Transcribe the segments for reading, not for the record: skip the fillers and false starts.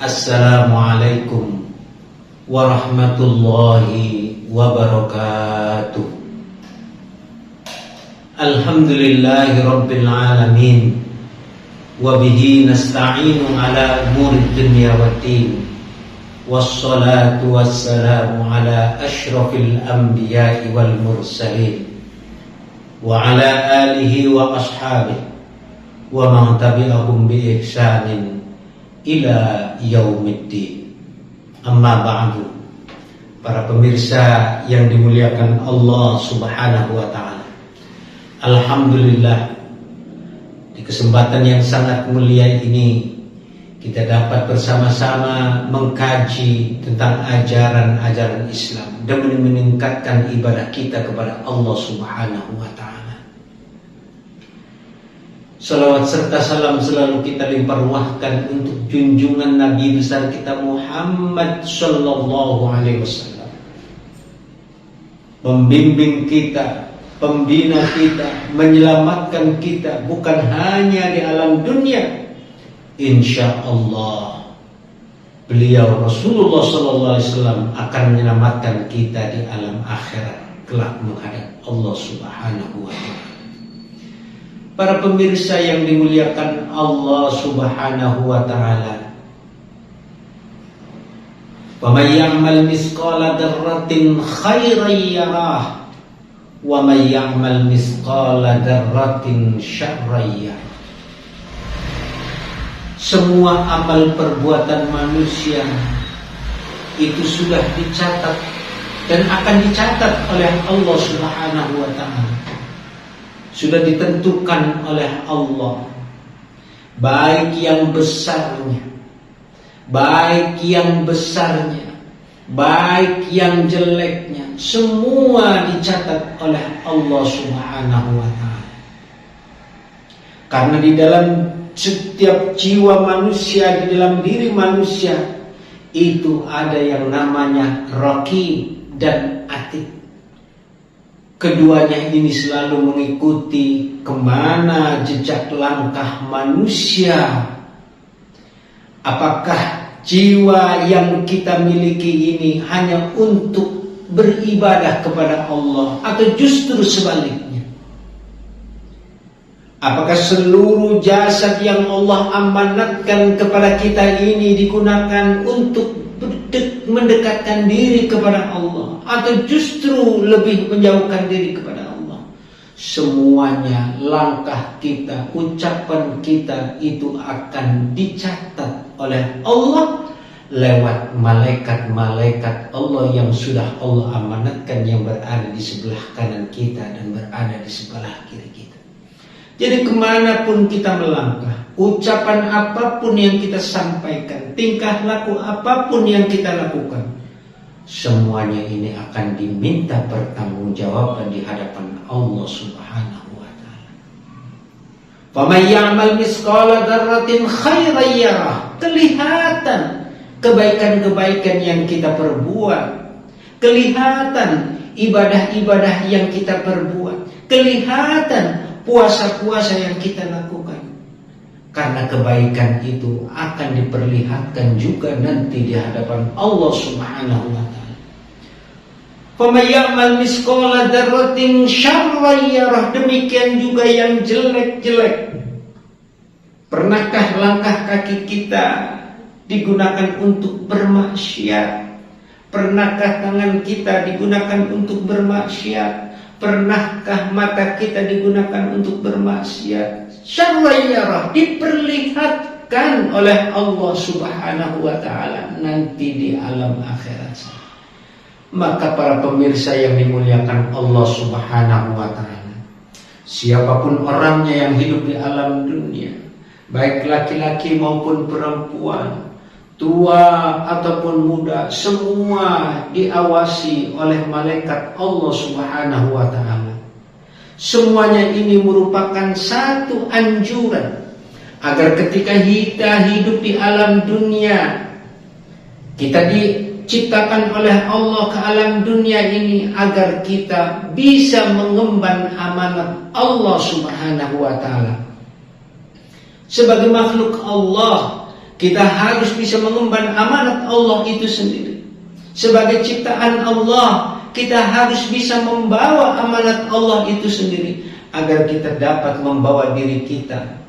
Assalamualaikum warahmatullahi wabarakatuh. Alhamdulillahi rabbil alamin, wabihi nasta'inu ala umurid dunya waddin, wassalatu wassalamu ala ashrafil anbiya'i wal mursalin, wa ala alihi wa ashabihi wa man tabi'ahum bi ihsanin ila yaumiddin. Amma ba'du. Para pemirsa yang dimuliakan Allah Subhanahu wa taala, alhamdulillah, di kesempatan yang sangat mulia ini kita dapat bersama-sama mengkaji tentang ajaran-ajaran Islam demi meningkatkan ibadah kita kepada Allah Subhanahu wa taala. Salawat serta salam selalu kita limpahkan untuk junjungan Nabi besar kita Muhammad sallallahu alaihi wasallam, pembimbing kita, pembina kita, menyelamatkan kita bukan hanya di alam dunia. Insya Allah beliau Rasulullah sallallahu alaihi wasallam akan menyelamatkan kita di alam akhirat kelak menghadap Allah Subhanahu wa taala. Para pemirsa yang dimuliakan Allah Subhanahu wa taala, wa may ya'mal misqala dzarratin khairan yarah wa may ya'mal misqala dzarratin syarran yarah. Semua amal perbuatan manusia itu sudah dicatat dan akan dicatat oleh Allah Subhanahu wa taala. Sudah ditentukan oleh Allah, baik yang besarnya, baik yang besarnya, baik yang jeleknya, semua dicatat oleh Allah Subhanahu wa taala. Karena di dalam setiap jiwa manusia, di dalam diri manusia itu ada yang namanya raqib dan atid. Keduanya ini selalu mengikuti kemana jejak langkah manusia. Apakah jiwa yang kita miliki ini hanya untuk beribadah kepada Allah atau justru sebaliknya? Apakah seluruh jasad yang Allah amanatkan kepada kita ini digunakan untuk mendekatkan diri kepada Allah atau justru lebih menjauhkan diri kepada Allah? Semuanya, langkah kita, ucapan kita itu akan dicatat oleh Allah lewat malaikat-malaikat Allah yang sudah Allah amanatkan, yang berada di sebelah kanan kita dan berada di sebelah kiri kita. Jadi kemanapun kita melangkah, ucapan apapun yang kita sampaikan, tingkah laku apapun yang kita lakukan, semuanya ini akan diminta pertanggungjawaban di hadapan Allah Subhanahu wa taala. Faman ya'mal misqala dzarratin khairan yarah. Kelihatan kebaikan-kebaikan yang kita perbuat, kelihatan ibadah-ibadah yang kita perbuat, kelihatan puasa-puasa yang kita lakukan. Karena kebaikan itu akan diperlihatkan juga nanti di hadapan Allah Subhanahu wa taala. Faman ya'mal misqala dzarratin syarran yarah. Demikian juga yang jelek-jelek. Pernahkah langkah kaki kita digunakan untuk bermaksiat? Pernahkah tangan kita digunakan untuk bermaksiat? Pernahkah mata kita digunakan untuk bermaksiat? Syarran yarah, diperlihatkan oleh Allah Subhanahu wa taala nanti di alam akhirat. Maka para pemirsa yang dimuliakan Allah Subhanahu wa taala, siapapun orangnya yang hidup di alam dunia, baik laki-laki maupun perempuan, tua ataupun muda, semua diawasi oleh malaikat Allah Subhanahu wa taala. Semuanya ini merupakan satu anjuran agar ketika kita hidup di alam dunia, kita diciptakan oleh Allah ke alam dunia ini agar kita bisa mengemban amanat Allah Subhanahu wa taala. Sebagai makhluk Allah, Kita harus bisa mengemban amanat Allah itu sendiri. Sebagai ciptaan Allah, kita harus bisa membawa amanat Allah itu sendiri, agar kita dapat membawa diri kita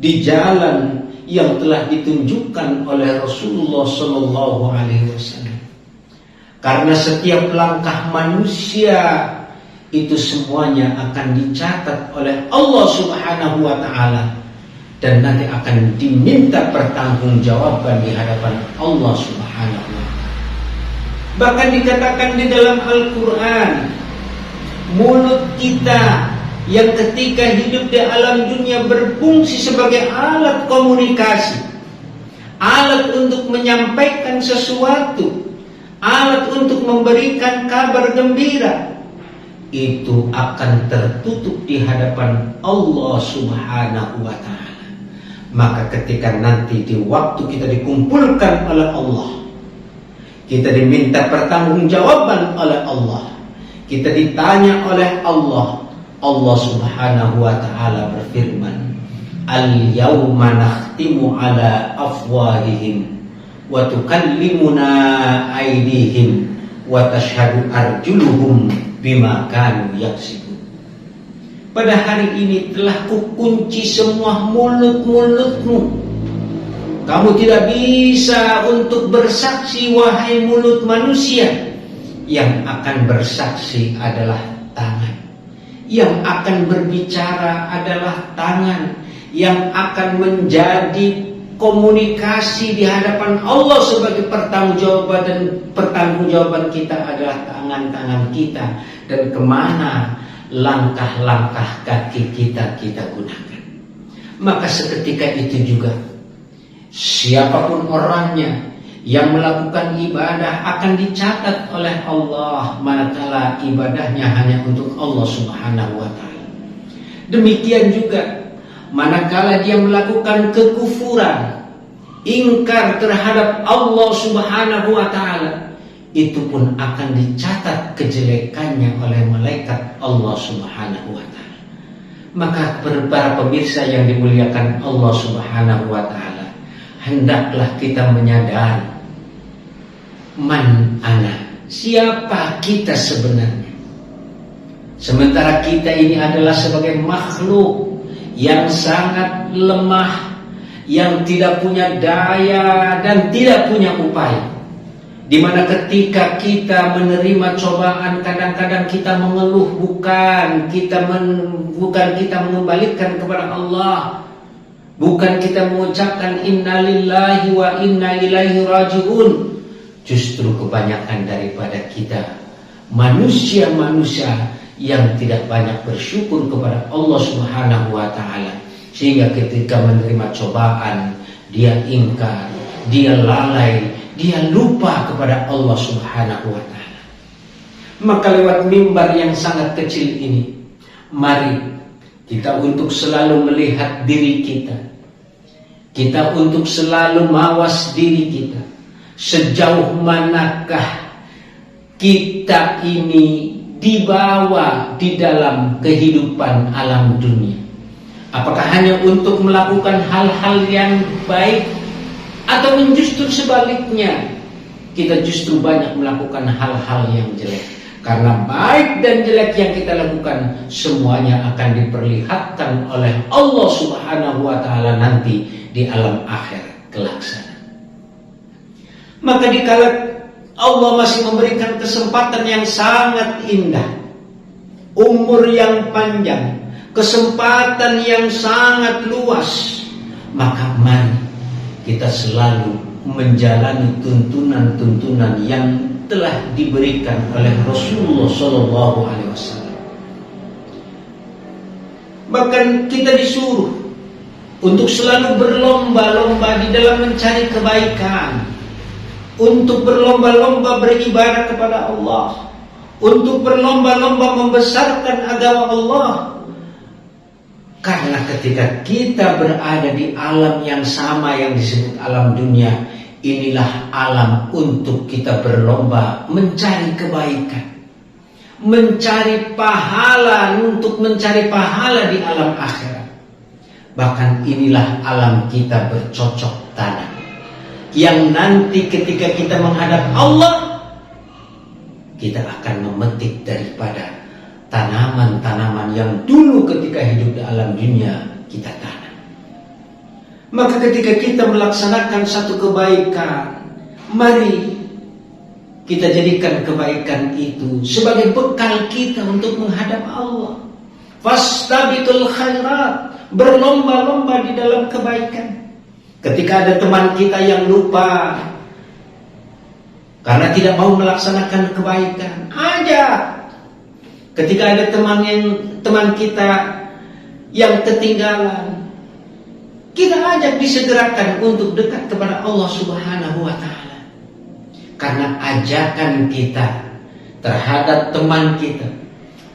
di jalan yang telah ditunjukkan oleh Rasulullah Sallallahu Alaihi Wasallam. Karena setiap langkah manusia itu semuanya akan dicatat oleh Allah Subhanahu wa Ta'ala, dan nanti akan diminta pertanggungjawaban di hadapan Allah Subhanahu wa Ta'ala. Bahkan dikatakan di dalam Al-Quran, mulut kita yang ketika hidup di alam dunia berfungsi sebagai alat komunikasi, alat untuk menyampaikan sesuatu, alat untuk memberikan kabar gembira, itu akan tertutup di hadapan Allah Subhanahu wa Ta'ala. Maka ketika nanti di waktu kita dikumpulkan oleh Allah, kita diminta pertanggungjawaban oleh Allah, kita ditanya oleh Allah, Allah Subhanahu wa Ta'ala berfirman, Al-yawma nakhtimu ala afwahihim wa tukallimuna aydihim wa tashhadu arjuluhum bima kanu yaksibun. Pada hari ini telah kukunci semua mulut-mulutmu. Kamu tidak bisa untuk bersaksi, wahai mulut manusia. Yang akan bersaksi adalah tangan. Yang akan berbicara adalah tangan. Yang akan menjadi komunikasi di hadapan Allah sebagai pertanggungjawaban kita adalah tangan-tangan kita. Dan kemana langkah-langkah kaki kita gunakan. Maka seketika itu juga siapapun orangnya yang melakukan ibadah akan dicatat oleh Allah, manakala ibadahnya hanya untuk Allah Subhanahu wa Ta'ala. Demikian juga manakala dia melakukan kekufuran, ingkar terhadap Allah Subhanahu wa Ta'ala, itu pun akan dicatat kejelekannya oleh malaikat Allah Subhanahu wa Ta'ala. Maka para pemirsa yang dimuliakan Allah Subhanahu wa Ta'ala, hendaklah kita menyadari man ana, siapa kita sebenarnya. Sementara kita ini adalah sebagai makhluk yang sangat lemah, yang tidak punya daya dan tidak punya upaya. Di mana ketika kita menerima cobaan, kadang-kadang kita mengeluh, bukan kita mengembalikan kepada Allah, bukan kita mengucapkan innalillahi wa inna ilaihi raji'un. Justru kebanyakan daripada kita manusia-manusia yang tidak banyak bersyukur kepada Allah Subhanahu wa Ta'ala, sehingga ketika menerima cobaan dia ingkar, dia lalai, dia lupa kepada Allah Subhanahu wa Ta'ala. Maka lewat mimbar yang sangat kecil ini, mari kita untuk selalu melihat diri kita, kita untuk selalu mawas diri kita, sejauh manakah kita ini dibawa di dalam kehidupan alam dunia. Apakah hanya untuk melakukan hal-hal yang baik, atau justru sebaliknya, kita justru banyak melakukan hal-hal yang jelek. Karena baik dan jelek yang kita lakukan, semuanya akan diperlihatkan oleh Allah Subhanahu wa Ta'ala nanti di alam akhir kelak sana. Maka dikala Allah masih memberikan kesempatan yang sangat indah, umur yang panjang, kesempatan yang sangat luas, maka mari kita selalu menjalani tuntunan-tuntunan yang telah diberikan oleh Rasulullah Sallallahu Alaihi Wasallam. Bahkan kita disuruh untuk selalu berlomba-lomba di dalam mencari kebaikan, untuk berlomba-lomba beribadah kepada Allah, untuk berlomba-lomba membesarkan agama Allah. Karena ketika kita berada di alam yang sama yang disebut alam dunia, inilah alam untuk kita berlomba mencari kebaikan, mencari pahala, untuk mencari pahala di alam akhirat. Bahkan inilah alam kita bercocok tanam. yang nanti ketika kita menghadap Allah, kita akan memetik daripada tanaman-tanaman yang dulu ketika hidup di alam dunia kita tanam. Maka ketika kita melaksanakan satu kebaikan, mari kita jadikan kebaikan itu sebagai bekal kita untuk menghadap Allah. Fastabiqul khairat, berlomba-lomba di dalam kebaikan. Ketika ada teman kita yang lupa karena tidak mau melaksanakan kebaikan, ajak. Ketika ada teman kita yang ketinggalan, kita ajak disegerakan untuk dekat kepada Allah Subhanahu wa Ta'ala. Karena ajakan kita terhadap teman kita,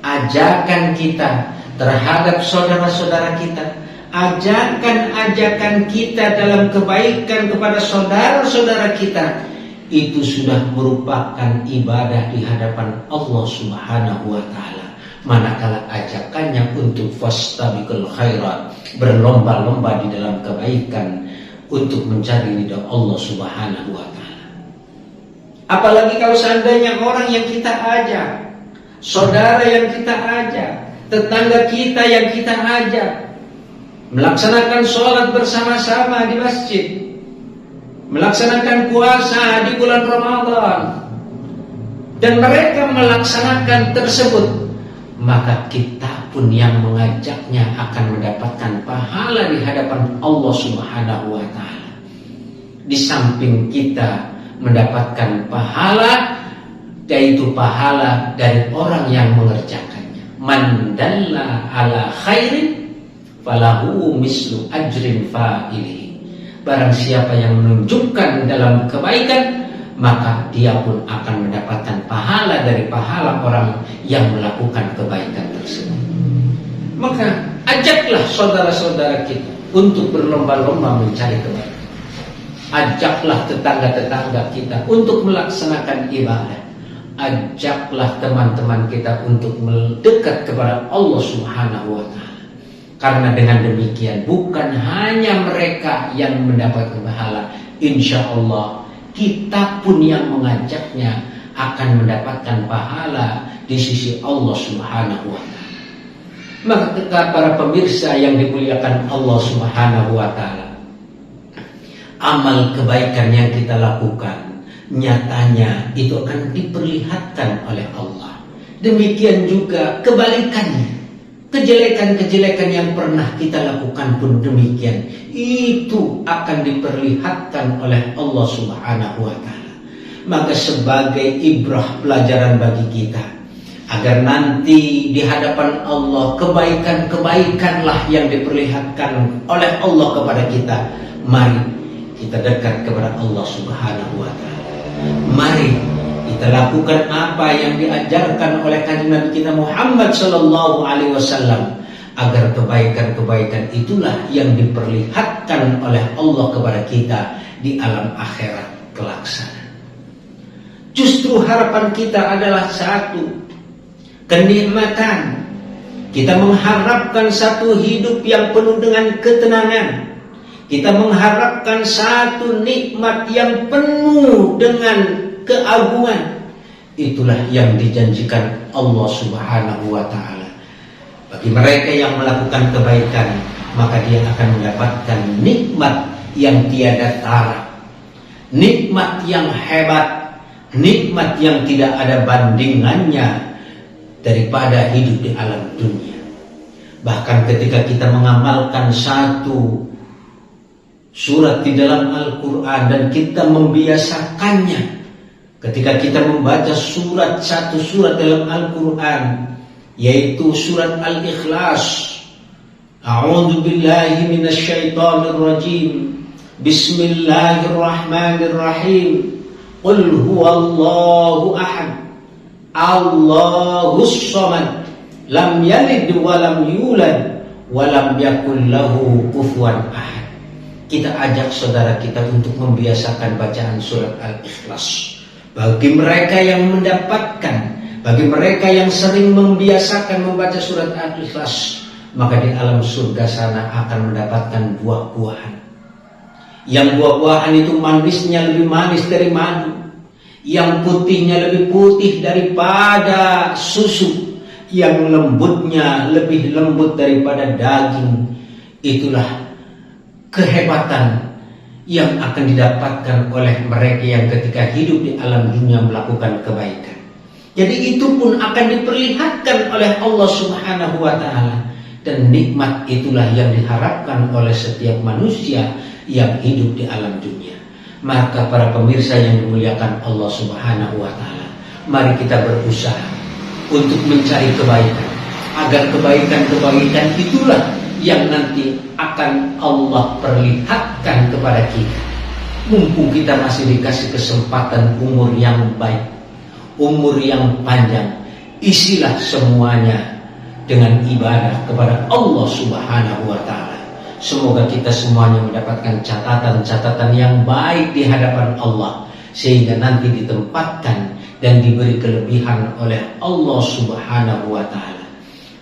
ajakan kita terhadap saudara-saudara kita, ajakan-ajakan kita dalam kebaikan kepada saudara-saudara kita, itu sudah merupakan ibadah di hadapan Allah Subhanahu wa Ta'ala. Manakala ajakannya untuk fastabiqul khairat, berlomba-lomba di dalam kebaikan untuk mencari ridha Allah Subhanahu wa Ta'ala. Apalagi kalau seandainya orang yang kita ajak, saudara yang kita ajak, tetangga kita yang kita ajak melaksanakan sholat bersama-sama di masjid, melaksanakan puasa di bulan Ramadan, dan mereka melaksanakan tersebut, maka kita pun yang mengajaknya akan mendapatkan pahala di hadapan Allah Subhanahu wa Ta'ala. Di samping kita mendapatkan pahala, yaitu pahala dari orang yang mengerjakannya. Man dalla ala khairin falahu mislu ajrin fa'ilihi. Barang siapa yang menunjukkan dalam kebaikan, maka dia pun akan mendapatkan pahala dari pahala orang yang melakukan kebaikan tersebut. Maka ajaklah saudara-saudara kita untuk berlomba-lomba mencari kebaikan. Ajaklah tetangga-tetangga kita untuk melaksanakan ibadah. Ajaklah teman-teman kita untuk mendekat kepada Allah Subhanahu wa Ta'ala. Karena dengan demikian bukan hanya mereka yang mendapatkan pahala, insya Allah kita pun yang mengajaknya akan mendapatkan pahala di sisi Allah Subhanahu wa Ta'ala. Maka para pemirsa yang dimuliakan Allah Subhanahu wa Ta'ala, amal kebaikan yang kita lakukan nyatanya itu akan diperlihatkan oleh Allah. Demikian juga kebalikannya, kejelekan-kejelekan yang pernah kita lakukan pun demikian, itu akan diperlihatkan oleh Allah Subhanahu wa Ta'ala. Maka sebagai ibrah pelajaran bagi kita, agar nanti di hadapan Allah kebaikan-kebaikanlah yang diperlihatkan oleh Allah kepada kita, mari kita dekat kepada Allah Subhanahu wa Ta'ala. Mari kita lakukan apa yang diajarkan oleh kanjeng Nabi kita Muhammad sallallahu alaihi wasallam, agar kebaikan-kebaikan itulah yang diperlihatkan oleh Allah kepada kita di alam akhirat kelak sana. Justru harapan kita adalah satu, kenikmatan. Kita mengharapkan satu hidup yang penuh dengan ketenangan. Kita mengharapkan satu nikmat yang penuh dengan keagungan. Itulah yang dijanjikan Allah Subhanahu wa Ta'ala. Bagi mereka yang melakukan kebaikan, maka dia akan mendapatkan nikmat yang tiada tara, nikmat yang hebat, nikmat yang tidak ada bandingannya daripada hidup di alam dunia. Bahkan ketika kita mengamalkan satu surat di dalam Al-Quran dan kita membiasakannya, ketika kita membaca satu surat dalam Al-Quran, yaitu surat Al-Ikhlas, A'udzu billahi minasyaitonir rajim, Bismillahirrahmanirrahim, Qul huwallahu ahad, Allahus samad, lam yalid wa lam yulad wa lam yakul lahu kufuwan ahad. Kita ajak saudara kita untuk membiasakan bacaan surat Al-Ikhlas. Bagi mereka yang mendapatkan, bagi mereka yang sering membiasakan membaca surat Al-Ikhlas, maka di alam surga sana akan mendapatkan buah-buahan Yang buah-buahan itu manisnya lebih manis dari madu, yang putihnya lebih putih daripada susu, yang lembutnya lebih lembut daripada daging. Itulah kehebatan yang akan didapatkan oleh mereka yang ketika hidup di alam dunia melakukan kebaikan. Jadi itu pun akan diperlihatkan oleh Allah Subhanahu wa ta'ala. Dan nikmat itulah yang diharapkan oleh setiap manusia yang hidup di alam dunia. Maka para pemirsa yang dimuliakan Allah Subhanahu wa ta'ala, mari kita berusaha untuk mencari kebaikan, agar kebaikan-kebaikan itulah yang nanti akan Allah perlihatkan kepada kita. Mumpung kita masih dikasih kesempatan umur yang baik, umur yang panjang, isilah semuanya dengan ibadah kepada Allah Subhanahu wa ta'ala. Semoga kita semuanya mendapatkan catatan-catatan yang baik di hadapan Allah, sehingga nanti ditempatkan dan diberi kelebihan oleh Allah Subhanahu wa ta'ala.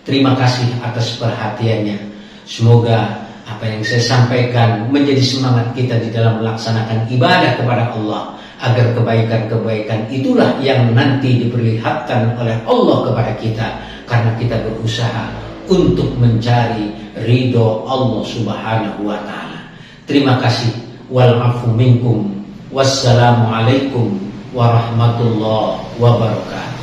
Terima kasih atas perhatiannya. Semoga apa yang saya sampaikan menjadi semangat kita di dalam melaksanakan ibadah kepada Allah, agar kebaikan-kebaikan itulah yang nanti diperlihatkan oleh Allah kepada kita, karena kita berusaha untuk mencari ridho Allah Subhanahu wa ta'ala. Terima kasih. Wal afu minkum. Wassalamualaikum warahmatullahi wabarakatuh.